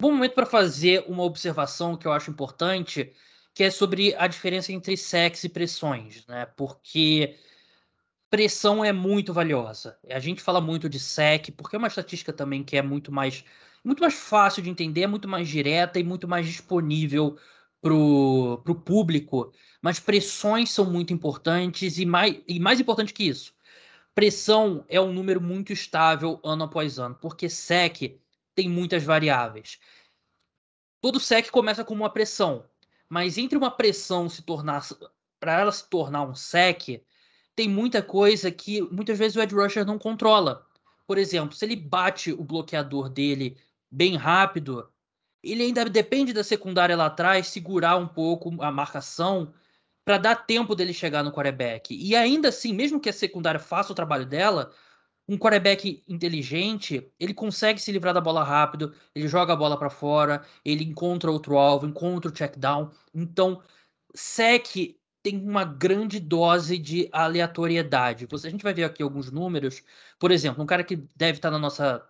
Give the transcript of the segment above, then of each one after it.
Bom momento para fazer uma observação que eu acho importante, que é sobre a diferença entre sacks e pressões, né, porque pressão é muito valiosa. A gente fala muito de sack, porque é uma estatística também que é muito mais fácil de entender, é muito mais direta e muito mais disponível pro público, mas pressões são muito importantes e mais importante que isso, pressão é um número muito estável ano após ano, porque sack tem muitas variáveis. Todo sec começa com uma pressão, mas entre uma pressão se tornar para ela se tornar um sec, tem muita coisa que muitas vezes o edge rusher não controla. Por exemplo, se ele bate o bloqueador dele bem rápido, ele ainda depende da secundária lá atrás segurar um pouco a marcação para dar tempo dele chegar no quarterback. E ainda assim, mesmo que a secundária faça o trabalho dela, um quarterback inteligente, ele consegue se livrar da bola rápido, ele joga a bola para fora, ele encontra outro alvo, encontra o check down. Então, sec tem uma grande dose de aleatoriedade. A gente vai ver aqui alguns números. Por exemplo, um cara que deve estar na nossa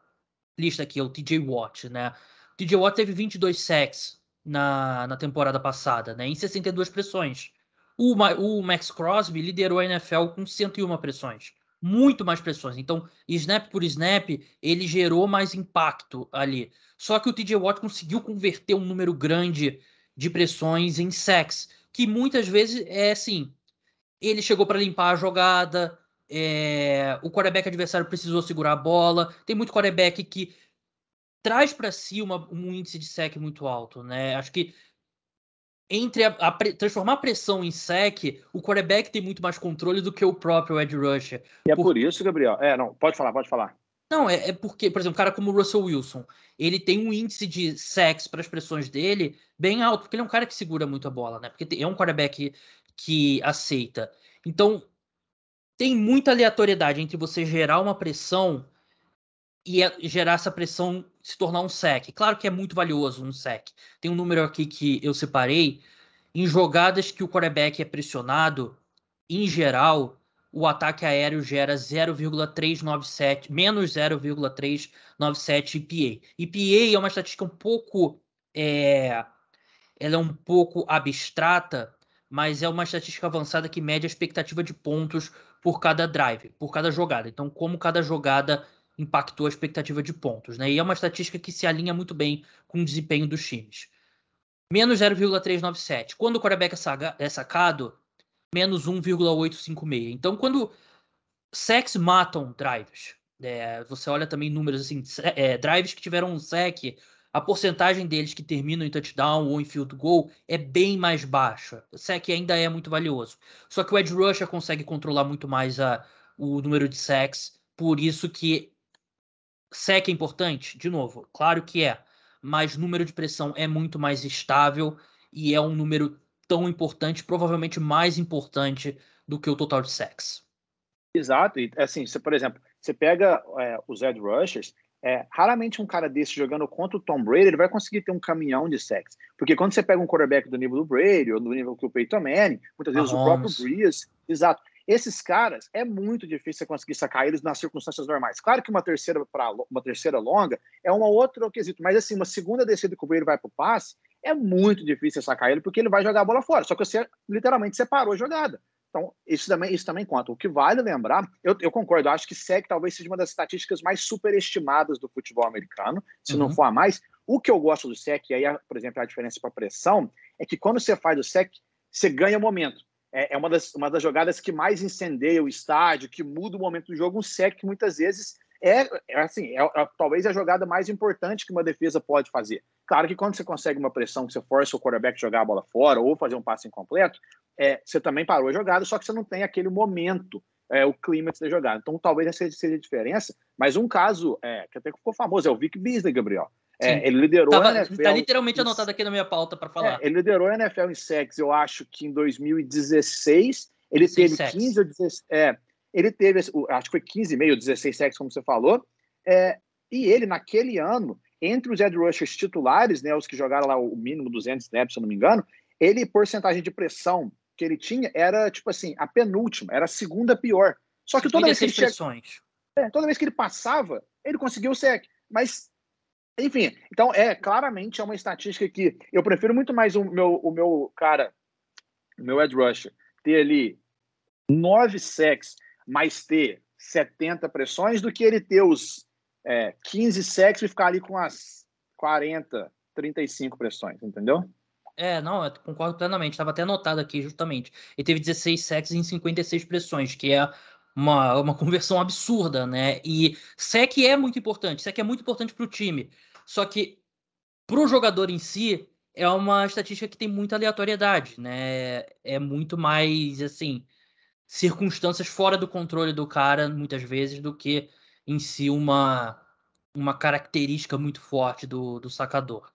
lista aqui é o TJ Watt, né? O TJ Watt teve 22 sacks na temporada passada, né? Em 62 pressões. O Max Crosby liderou a NFL com 101 pressões. Muito mais pressões. Então, snap por snap, ele gerou mais impacto ali. Só que o TJ Watt conseguiu converter um número grande de pressões em sacks, que muitas vezes é assim, ele chegou para limpar a jogada, o quarterback adversário precisou segurar a bola. Tem muito quarterback que traz para si um índice de sec muito alto, né? Acho que entre transformar a pressão em sec, o quarterback tem muito mais controle do que o próprio edge rusher. E é Por, por isso, Gabriel. Não, pode falar, pode falar. não, é porque, por exemplo, um cara como o Russell Wilson, ele tem um índice de sacks para as pressões dele bem alto, porque ele é um cara que segura muito a bola, né? Porque é um quarterback que aceita. Então, tem muita aleatoriedade entre você gerar uma pressão e gerar essa pressão se tornar um sec. Claro que é muito valioso um sec. Tem um número aqui que eu separei. Em jogadas que o quarterback é pressionado, em geral, o ataque aéreo gera 0,397, menos 0,397 EPA. EPA é uma estatística um pouco, ela é um pouco abstrata, mas é uma estatística avançada que mede a expectativa de pontos por cada drive, por cada jogada. Então, como cada jogada impactou a expectativa de pontos, né? E é uma estatística que se alinha muito bem com o desempenho dos times. Menos 0,397. Quando o quarterback é sacado, menos 1,856. Então, quando sacks matam drives, você olha também números assim, drives que tiveram um sack, a porcentagem deles que terminam em touchdown ou em field goal é bem mais baixa. O sack ainda é muito valioso. Só que o edge rusher consegue controlar muito mais o número de sacks, por isso que sack é importante, de novo, claro que é, mas número de pressão é muito mais estável e é um número tão importante, provavelmente mais importante do que o total de sacks. Exato. E assim, você, por exemplo, você pega os edge rushers, raramente um cara desse jogando contra o Tom Brady, ele vai conseguir ter um caminhão de sacks. Porque quando você pega um quarterback do nível do Brady ou do nível que o Peyton Manning, muitas vezes o próprio Mahomes. Breeze, exato. Esses caras, é muito difícil você conseguir sacar eles nas circunstâncias normais. Claro que uma terceira longa é uma outra quesito, mas assim, uma segunda descida que o Brady vai pro passe, é muito difícil sacar ele, porque ele vai jogar a bola fora. Só que você literalmente separou a jogada. Então, isso também conta. O que vale lembrar, eu concordo, eu acho que SEC talvez seja uma das estatísticas mais superestimadas do futebol americano, se não Uhum. for a mais. O que eu gosto do SEC, e aí, por exemplo, a diferença para pressão, é que quando você faz o SEC, você ganha momento. É uma das jogadas que mais incendeia o estádio, que muda o momento do jogo. Um SEC, muitas vezes, talvez a jogada mais importante que uma defesa pode fazer. Claro que quando você consegue uma pressão, que você força o quarterback a jogar a bola fora ou fazer um passe incompleto, você também parou a jogada, só que você não tem aquele momento, o clímax da jogada. Então, talvez essa seja a diferença. Mas um caso que até ficou famoso é o Vic Beasley, Gabriel. Sim. Ele liderou a Tá NFL literalmente anotado aqui na minha pauta para falar. ele liderou a NFL em sacks, eu acho que em 2016. Ele 16 teve 15 sacks. ou 16. Ele teve, acho que foi 15,5 ou 16 sacks, como você falou. E ele, naquele ano, entre os edge rushers titulares, né, os que jogaram lá o mínimo 200 snaps, se eu não me engano, porcentagem de pressão que ele tinha era, tipo assim, a penúltima, era a segunda pior. Só que Sim, 36 pressões. toda vez que ele passava, ele conseguiu o sack. Mas Enfim, então claramente é uma estatística que eu prefiro muito mais o meu cara, o meu edge rusher, ter ali 9 sacks, mas ter 70 pressões, do que ele ter os 15 sacks e ficar ali com as 40, 35 pressões, entendeu? Não, eu concordo plenamente. Estava até anotado aqui, justamente. Ele teve 16 sacks em 56 pressões, que é uma conversão absurda, né? E sec é muito importante. Sec é muito importante para o time. Só que para o jogador em si, é uma estatística que tem muita aleatoriedade, né? É muito mais, assim, circunstâncias fora do controle do cara, muitas vezes, do que em si uma característica muito forte do sacador.